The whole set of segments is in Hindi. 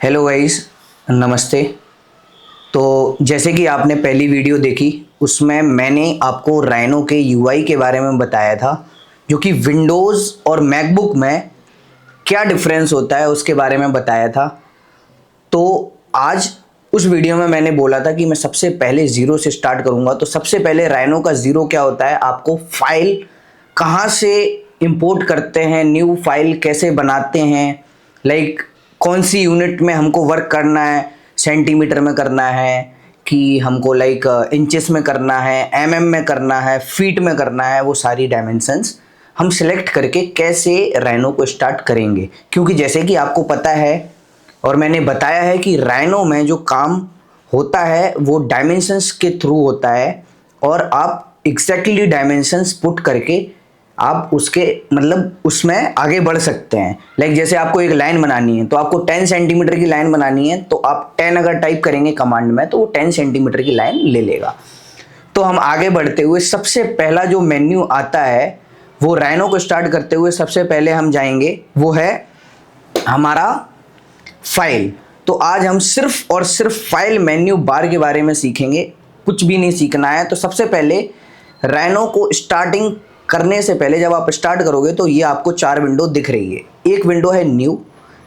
हेलो गाइस, नमस्ते। तो जैसे कि आपने पहली वीडियो देखी, उसमें मैंने आपको राइनो के यूआई के बारे में बताया था, जो कि विंडोज़ और मैकबुक में क्या डिफरेंस होता है उसके बारे में बताया था। तो आज उस वीडियो में मैंने बोला था कि मैं सबसे पहले ज़ीरो से स्टार्ट करूंगा। तो सबसे पहले राइनो का ज़ीरो क्या होता है, आपको फाइल कहाँ से इंपोर्ट करते हैं, न्यू फाइल कैसे बनाते हैं, लाइक कौन सी यूनिट में हमको वर्क करना है, सेंटीमीटर में करना है कि हमको लाइक इंचेस में करना है, एमएम में करना है, फीट में करना है, वो सारी डायमेंशंस हम सिलेक्ट करके कैसे राइनो को स्टार्ट करेंगे। क्योंकि जैसे कि आपको पता है और मैंने बताया है कि राइनो में जो काम होता है वो डायमेंशंस के थ्रू होता है, और आप एग्जैक्टली डायमेंशंस पुट करके आप उसके मतलब उसमें आगे बढ़ सकते हैं। लाइक जैसे आपको एक लाइन बनानी है, तो आपको 10 सेंटीमीटर की लाइन बनानी है, तो आप 10 अगर टाइप करेंगे कमांड में तो वो 10 सेंटीमीटर की लाइन ले लेगा। तो हम आगे बढ़ते हुए सबसे पहला जो मेन्यू आता है वो राइनो को स्टार्ट करते हुए सबसे पहले हम जाएंगे, वो है हमारा फाइल। तो आज हम सिर्फ और सिर्फ फाइल मेन्यू बार के बारे में सीखेंगे, कुछ भी नहीं सीखना है। तो सबसे पहले राइनो को स्टार्टिंग करने से पहले जब आप स्टार्ट करोगे तो ये आपको 4 विंडो दिख रही है। एक विंडो है न्यू,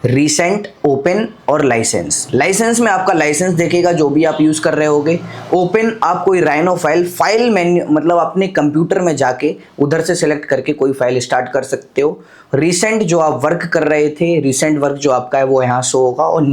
रीसेंट, ओपन और लाइसेंस। लाइसेंस में आपका लाइसेंस देखेगा जो भी आप यूज़ कर रहे होगे। ओपन आप कोई राइनो फाइल मेन्यू मतलब अपने कंप्यूटर में जाके उधर से सिलेक्ट करके कोई फाइल स्टार्ट कर सकते हो। रिसेंट जो आप वर्क कर रहे थे, रिसेंट वर्क जो आपका है वो यहाँ शो होगा। और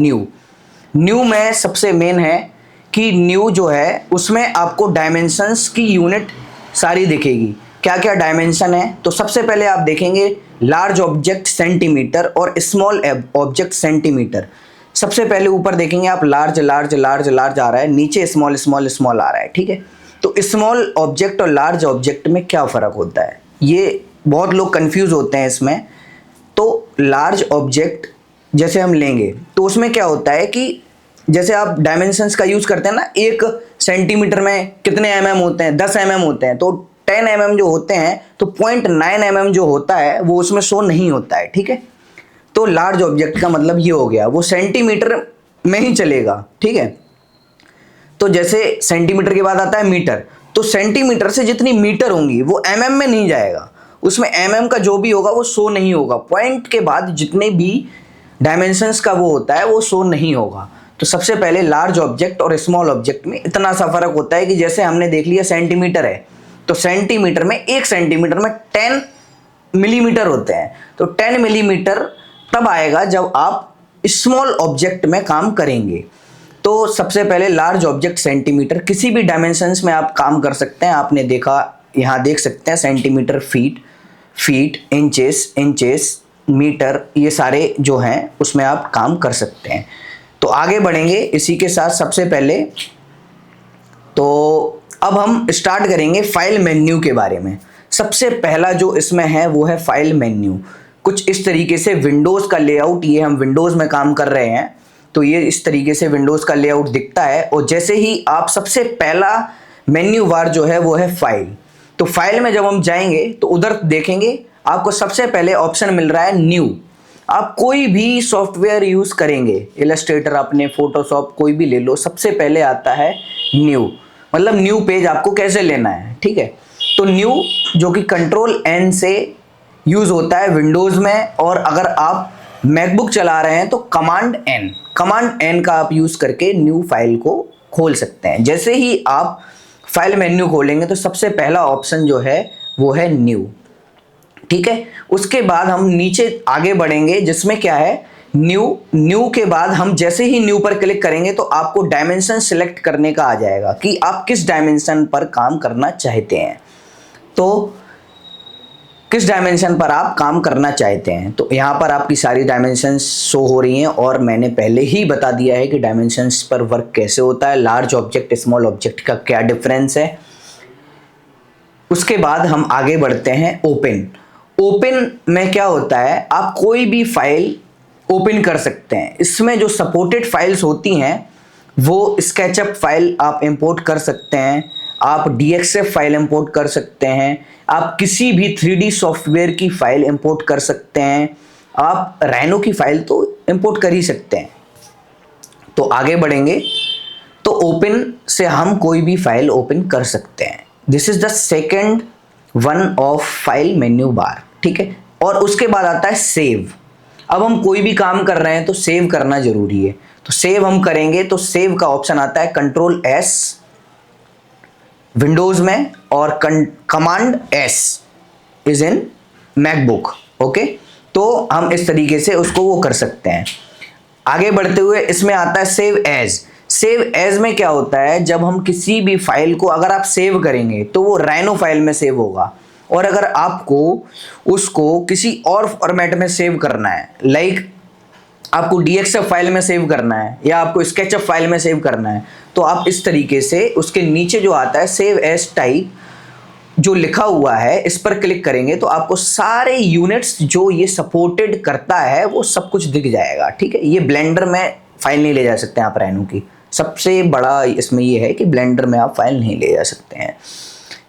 न्यू में सबसे मेन है कि न्यू जो है उसमें आपको डायमेंशंस की यूनिट सारी दिखेगी। क्या क्या डायमेंशन है, तो सबसे पहले आप देखेंगे लार्ज ऑब्जेक्ट सेंटीमीटर और स्मॉल ऑब्जेक्ट सेंटीमीटर। सबसे पहले ऊपर देखेंगे आप लार्ज लार्ज लार्ज लार्ज आ रहा है, नीचे स्मॉल स्मॉल स्मॉल आ रहा है, ठीक है। तो स्मॉल ऑब्जेक्ट और लार्ज ऑब्जेक्ट में क्या फ़र्क होता है, ये बहुत लोग कंफ्यूज होते हैं इसमें। तो लार्ज ऑब्जेक्ट जैसे हम लेंगे तो उसमें क्या होता है कि जैसे आप डायमेंशंस का यूज़ करते हैं ना, 1 सेंटीमीटर में कितने एमएम होते हैं, 10 एमएम होते हैं। तो 10 एमएम जो होते हैं तो 0.9 एमएम जो होता है वो उसमें शो नहीं होता है, ठीक है। तो लार्ज ऑब्जेक्ट का मतलब ये हो गया, वो सेंटीमीटर में ही चलेगा, ठीक है। तो जैसे सेंटीमीटर के बाद आता है मीटर, तो सेंटीमीटर से जितनी मीटर होंगी वो एमएम में नहीं जाएगा, उसमें एमएम का जो भी होगा वो शो नहीं होगा। पॉइंट के बाद जितने भी डायमेंशंस का वो होता है वो शो नहीं होगा। तो सबसे पहले लार्ज ऑब्जेक्ट और स्मॉल ऑब्जेक्ट में इतना सा फर्क होता है कि जैसे हमने देख लिया सेंटीमीटर है, तो सेंटीमीटर में 1 सेंटीमीटर में 10 मिलीमीटर होते हैं। तो 10 मिलीमीटर तब आएगा जब आप स्मॉल ऑब्जेक्ट में काम करेंगे। तो सबसे पहले लार्ज ऑब्जेक्ट सेंटीमीटर, किसी भी डायमेंशंस में आप काम कर सकते हैं। आपने देखा, यहाँ देख सकते हैं सेंटीमीटर, फीट, इंचेस, मीटर, ये सारे जो हैं उसमें आप काम कर सकते हैं। तो आगे बढ़ेंगे इसी के साथ। सबसे पहले तो अब हम स्टार्ट करेंगे फाइल मेन्यू के बारे में। सबसे पहला जो इसमें है वो है फाइल मेन्यू। कुछ इस तरीके से विंडोज़ का लेआउट, ये हम विंडोज़ में काम कर रहे हैं तो ये इस तरीके से विंडोज़ का लेआउट दिखता है। और जैसे ही आप सबसे पहला मेन्यू बार जो है वो है फाइल। तो फाइल में जब हम जाएंगे तो उधर देखेंगे आपको सबसे पहले ऑप्शन मिल रहा है न्यू। आप कोई भी सॉफ्टवेयर यूज़ करेंगे, इलस्ट्रेटर, अपने फोटोशॉप कोई भी ले लो, सबसे पहले आता है न्यू, मतलब न्यू पेज आपको कैसे लेना है, ठीक है। तो न्यू जो कि कंट्रोल एन से यूज़ होता है विंडोज़ में, और अगर आप मैकबुक चला रहे हैं तो कमांड एन का आप यूज़ करके न्यू फाइल को खोल सकते हैं। जैसे ही आप फाइल मेन्यू खोलेंगे तो सबसे पहला ऑप्शन जो है वो है न्यू, ठीक है। उसके बाद हम नीचे आगे बढ़ेंगे जिसमें क्या है न्यू के बाद हम जैसे ही न्यू पर क्लिक करेंगे तो आपको डायमेंशन सिलेक्ट करने का आ जाएगा कि आप किस डायमेंशन पर काम करना चाहते हैं। तो किस डायमेंशन पर आप काम करना चाहते हैं, तो यहाँ पर आपकी सारी डायमेंशंस शो हो रही हैं, और मैंने पहले ही बता दिया है कि डायमेंशंस पर वर्क कैसे होता है, लार्ज ऑब्जेक्ट स्मॉल ऑब्जेक्ट का क्या डिफरेंस है। उसके बाद हम आगे बढ़ते हैं ओपन में क्या होता है, आप कोई भी फाइल ओपन कर सकते हैं। इसमें जो सपोर्टेड फाइल्स होती हैं वो स्केचअप फाइल आप इंपोर्ट कर सकते हैं, आप डीएक्सएफ फाइल इंपोर्ट कर सकते हैं, आप किसी भी 3D सॉफ्टवेयर की फाइल इंपोर्ट कर सकते हैं, आप राइनो की फाइल तो इंपोर्ट कर ही सकते हैं। तो आगे बढ़ेंगे तो ओपन से हम कोई भी फाइल ओपन कर सकते हैं। This is the second one of file menu bar, ठीक है। और उसके बाद आता है सेव। अब हम कोई भी काम कर रहे हैं तो सेव करना जरूरी है, तो सेव हम करेंगे तो सेव का ऑप्शन आता है कंट्रोल एस विंडोज में और command S is in MacBook, okay. तो हम इस तरीके से उसको वो कर सकते हैं। आगे बढ़ते हुए इसमें आता है सेव एज। सेव एज में क्या होता है, जब हम किसी भी फाइल को अगर आप सेव करेंगे तो वो राइनो फाइल में सेव होगा, और अगर आपको उसको किसी और फॉर्मेट में सेव करना है, लाइक आपको डीएक्सएफ फाइल में सेव करना है या आपको स्केचअप फाइल में सेव करना है, तो आप इस तरीके से उसके नीचे जो आता है सेव एज टाइप जो लिखा हुआ है इस पर क्लिक करेंगे तो आपको सारे यूनिट्स जो ये सपोर्टेड करता है वो सब कुछ दिख जाएगा, ठीक है। ये ब्लेंडर में फाइल नहीं ले जा सकते आप राइनो की, सबसे बड़ा इसमें ये है कि ब्लेंडर में आप फाइल नहीं ले जा सकते हैं।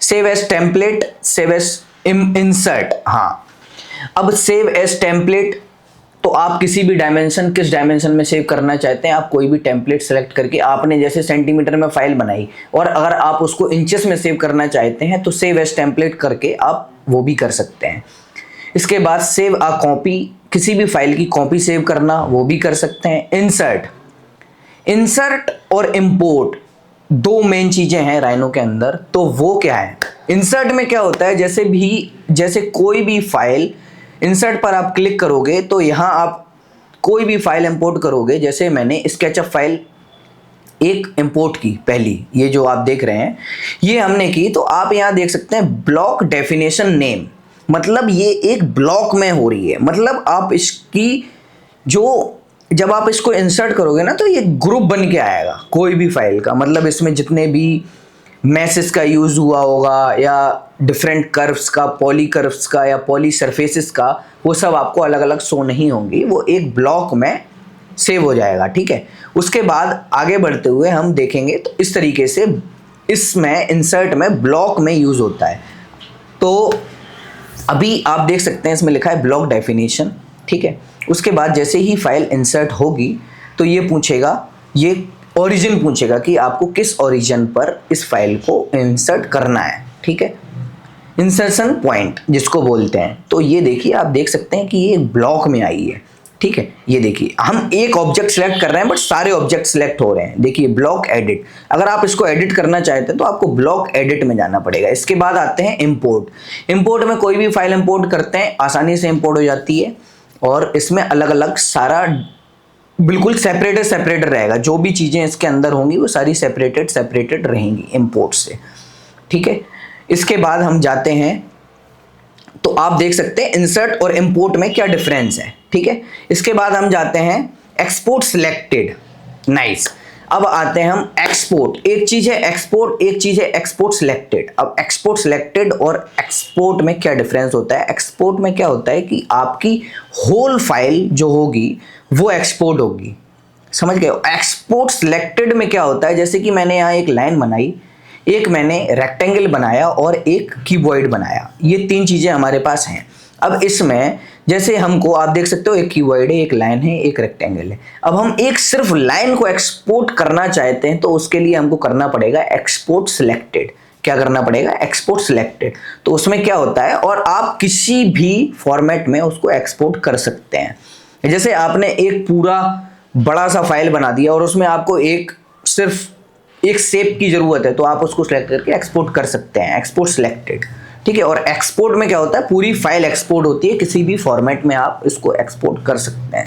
Save as template, save as insert, हाँ। अब सेव एज टेम्पलेट तो आप किसी भी डायमेंशन, किस डायमेंशन में सेव करना चाहते हैं, आप कोई भी टेम्पलेट सेलेक्ट करके, आपने जैसे सेंटीमीटर में फाइल बनाई और अगर आप उसको इंचेस में सेव करना चाहते हैं तो सेव एज टेम्पलेट करके आप वो भी कर सकते हैं। इसके बाद सेव अ कॉपी, किसी भी फाइल की कॉपी सेव करना वो भी कर सकते हैं। इंसर्ट, इंसर्ट और इंपोर्ट दो मेन चीजें हैं राइनो के अंदर, तो वो क्या है। इंसर्ट में क्या होता है, जैसे कोई भी फाइल इंसर्ट पर आप क्लिक करोगे तो यहां आप कोई भी फाइल इंपोर्ट करोगे, जैसे मैंने स्केचअप फाइल एक इंपोर्ट की पहली, ये जो आप देख रहे हैं ये हमने की, तो आप यहां देख सकते हैं ब्लॉक डेफिनेशन नेम, मतलब ये एक ब्लॉक में हो रही है, मतलब आप इसकी जो जब आप इसको इंसर्ट करोगे ना तो ये ग्रुप बन के आएगा कोई भी फाइल का, मतलब इसमें जितने भी मैसेज का यूज हुआ होगा या डिफरेंट कर्व्स का, पॉली कर्व्स का या पॉली सरफेसेस का, वो सब आपको अलग अलग शो नहीं होंगी, वो एक ब्लॉक में सेव हो जाएगा, ठीक है। उसके बाद आगे बढ़ते हुए हम देखेंगे तो इस तरीके से इसमें इंसर्ट में ब्लॉक में यूज होता है। तो अभी आप देख सकते हैं इसमें लिखा है ब्लॉक डेफिनेशन, ठीक है। उसके बाद जैसे ही फाइल इंसर्ट होगी तो ये पूछेगा, ये ओरिजिन पूछेगा कि आपको किस ओरिजिन पर इस फाइल को इंसर्ट करना है, ठीक है। इंसर्शन पॉइंट जिसको बोलते हैं, तो ये देखिए आप देख सकते हैं कि ये ब्लॉक में आई है, ठीक है। ये देखिए हम एक ऑब्जेक्ट सेलेक्ट कर रहे हैं बट सारे ऑब्जेक्ट सेलेक्ट हो रहे हैं। देखिए ब्लॉक एडिट, अगर आप इसको एडिट करना चाहते हैं तो आपको ब्लॉक एडिट में जाना पड़ेगा। इसके बाद आते हैं इंपोर्ट। इंपोर्ट में कोई भी फाइल इंपोर्ट करते हैं आसानी से इंपोर्ट हो जाती है, और इसमें अलग अलग सारा बिल्कुल सेपरेटेड रहेगा, जो भी चीज़ें इसके अंदर होंगी वो सारी सेपरेटेड रहेंगी इंपोर्ट से, ठीक है। इसके बाद हम जाते हैं तो आप देख सकते हैं इंसर्ट और इंपोर्ट में क्या डिफरेंस है, ठीक है। इसके बाद हम जाते हैं एक्सपोर्ट सिलेक्टेड, नाइस। अब आते हैं हम एक्सपोर्ट, एक चीज है एक्सपोर्ट, एक चीज है एक्सपोर्ट सिलेक्टेड। अब एक्सपोर्ट सिलेक्टेड और एक्सपोर्ट में क्या डिफरेंस होता है। एक्सपोर्ट में क्या होता है कि आपकी होल फाइल जो होगी वो एक्सपोर्ट होगी, समझ गए। एक्सपोर्ट सिलेक्टेड में क्या होता है, जैसे कि मैंने यहाँ एक लाइन बनाई, एक मैंने रेक्टेंगल बनाया और एक क्यूबॉइड बनाया, ये तीन चीजें हमारे पास हैं। अब इसमें जैसे हमको आप देख सकते हो एक क्यूबॉइड है, एक लाइन है, एक रेक्टेंगल है। अब हम एक सिर्फ लाइन को एक्सपोर्ट करना चाहते हैं तो उसके लिए हमको करना पड़ेगा एक्सपोर्ट सिलेक्टेड। क्या करना पड़ेगा, एक्सपोर्ट सिलेक्टेड। तो उसमें क्या होता है, और आप किसी भी फॉर्मेट में उसको एक्सपोर्ट कर सकते हैं। जैसे आपने एक पूरा बड़ा सा फाइल बना दिया और उसमें आपको सिर्फ एक शेप की जरूरत है तो आप उसको सिलेक्ट करके एक्सपोर्ट कर सकते हैं, एक्सपोर्ट सिलेक्टेड, ठीक है। और एक्सपोर्ट में क्या होता है, पूरी फाइल एक्सपोर्ट होती है, किसी भी फॉर्मेट में आप इसको एक्सपोर्ट कर सकते हैं,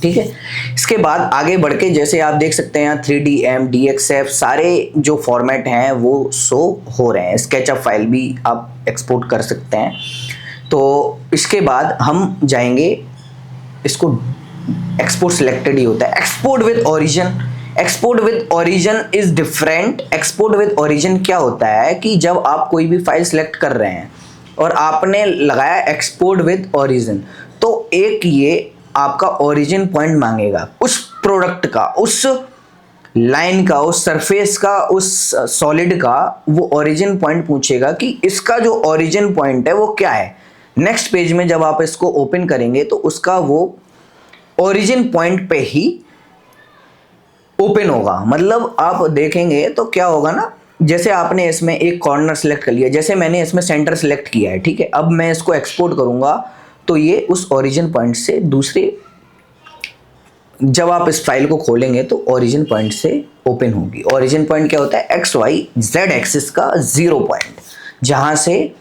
ठीक है। इसके बाद आगे बढ़ के जैसे आप देख सकते हैं यहाँ 3DM, DXF सारे जो फॉर्मेट हैं वो शो हो रहे हैं। स्केचअप फाइल भी आप एक्सपोर्ट कर सकते हैं। तो इसके बाद हम जाएंगे, इसको एक्सपोर्ट सिलेक्टेड ही होता है। Export with origin, export with origin is different. Export with origin क्या होता है कि जब आप कोई भी फाइल सिलेक्ट कर रहे हैं और आपने लगाया एक्सपोर्ट विद ओरिजिन, तो एक ये आपका ओरिजिन पॉइंट मांगेगा उस प्रोडक्ट का, उस लाइन का, उस सरफेस का, उस सॉलिड का, वो ओरिजिन पॉइंट पूछेगा कि इसका जो ओरिजिन पॉइंट है वो क्या है। नेक्स्ट पेज में जब आप इसको ओपन करेंगे तो उसका वो ओरिजिन पॉइंट पे ही ओपन होगा। मतलब आप देखेंगे तो क्या होगा ना, जैसे आपने इसमें एक कॉर्नर सेलेक्ट कर लिया, जैसे मैंने इसमें सेंटर सेलेक्ट किया है, ठीक है। अब मैं इसको एक्सपोर्ट करूंगा तो ये उस ओरिजिन पॉइंट से दूसरे, जब आप इस फाइल को खोलेंगे तो ओरिजिन पॉइंट से ओपन होगी। ओरिजिन पॉइंट क्या होता है? एक्स वाई जेड एक्सिस का 0 पॉइंट, जहां से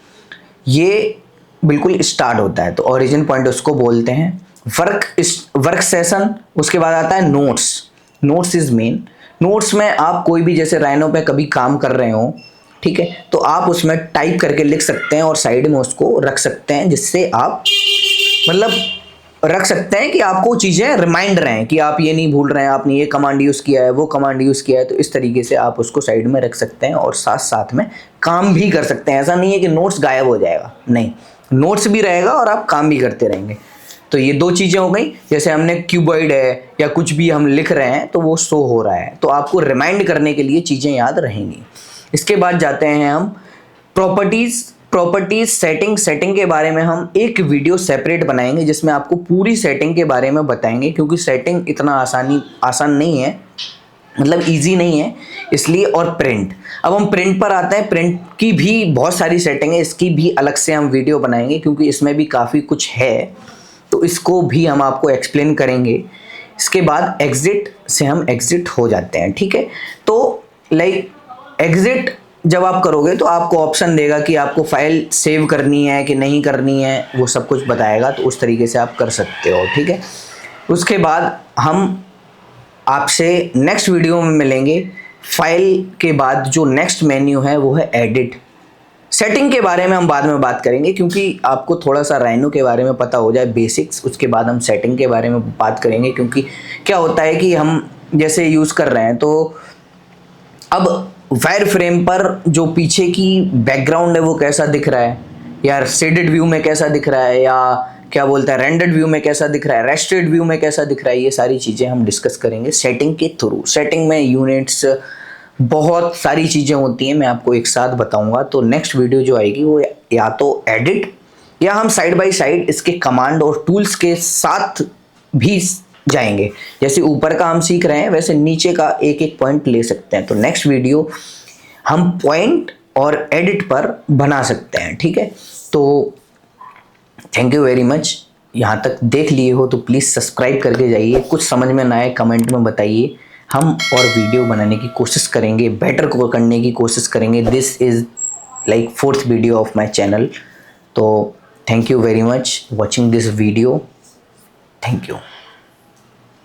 ये बिल्कुल स्टार्ट होता है, तो ओरिजिन पॉइंट उसको बोलते हैं। वर्क सेशन, उसके बाद आता है notes. Notes is main. Notes में आप कोई भी, जैसे राइनो पे कभी काम कर रहे हो, ठीक है, तो आप उसमें टाइप करके लिख सकते हैं और साइड में उसको रख सकते हैं, जिससे आप मतलब रख सकते हैं कि आपको चीज़ें रिमाइंड रहें कि आप ये नहीं भूल रहे हैं, आपने ये कमांड यूज़ किया है, वो कमांड यूज़ किया है। तो इस तरीके से आप उसको साइड में रख सकते हैं और साथ साथ में काम भी कर सकते हैं। ऐसा नहीं है कि नोट्स गायब हो जाएगा, नहीं, नोट्स भी रहेगा और आप काम भी करते रहेंगे। तो ये दो चीज़ें हो गई। जैसे हमने क्यूबॉइड है या कुछ भी हम लिख रहे हैं तो वो शो हो रहा है, तो आपको रिमाइंड करने के लिए चीज़ें याद रहेंगी। इसके बाद जाते हैं हम प्रॉपर्टीज सेटिंग के बारे में हम एक वीडियो सेपरेट बनाएंगे, जिसमें आपको पूरी सेटिंग के बारे में बताएंगे, क्योंकि सेटिंग इतना आसान नहीं है, मतलब इजी नहीं है इसलिए। और प्रिंट, अब हम प्रिंट पर आते हैं। प्रिंट की भी बहुत सारी सेटिंग है, इसकी भी अलग से हम वीडियो बनाएंगे, क्योंकि इसमें भी काफ़ी कुछ है, तो इसको भी हम आपको एक्सप्लेन करेंगे। इसके बाद एग्जिट से हम एग्जिट हो जाते हैं, ठीक है। तो लाइक एग्जिट जब आप करोगे तो आपको ऑप्शन देगा कि आपको फाइल सेव करनी है कि नहीं करनी है, वो सब कुछ बताएगा, तो उस तरीके से आप कर सकते हो, ठीक है। उसके बाद हम आपसे नेक्स्ट वीडियो में मिलेंगे। फाइल के बाद जो नेक्स्ट मेन्यू है वो है एडिट। सेटिंग के बारे में हम बाद में बात करेंगे, क्योंकि आपको थोड़ा सा राइनो के बारे में पता हो जाए बेसिक्स, उसके बाद हम सेटिंग के बारे में बात करेंगे। क्योंकि क्या होता है कि हम जैसे यूज़ कर रहे हैं, तो अब वायर फ्रेम पर जो पीछे की बैकग्राउंड है वो कैसा दिख रहा है, या शेडेड व्यू में कैसा दिख रहा है, या क्या बोलता है रेंडर्ड व्यू में कैसा दिख रहा है, रेस्टेड व्यू में कैसा दिख रहा है, ये सारी चीज़ें हम डिस्कस करेंगे सेटिंग के थ्रू। सेटिंग में यूनिट्स, बहुत सारी चीज़ें होती हैं, मैं आपको एक साथ बताऊंगा। तो नेक्स्ट वीडियो जो आएगी वो या तो एडिट, या हम साइड बाय साइड इसके कमांड और टूल्स के साथ भी जाएंगे। जैसे ऊपर का हम सीख रहे हैं, वैसे नीचे का एक एक पॉइंट ले सकते हैं। तो नेक्स्ट वीडियो हम पॉइंट और एडिट पर बना सकते हैं, ठीक है। तो थैंक यू वेरी मच। यहाँ तक देख लिए हो तो प्लीज़ सब्सक्राइब करके जाइए। कुछ समझ में ना आए कमेंट में बताइए, हम और वीडियो बनाने की कोशिश करेंगे, बेटर को करने की कोशिश करेंगे। This is like 4th video of my channel. तो thank you very much watching this video. Thank you.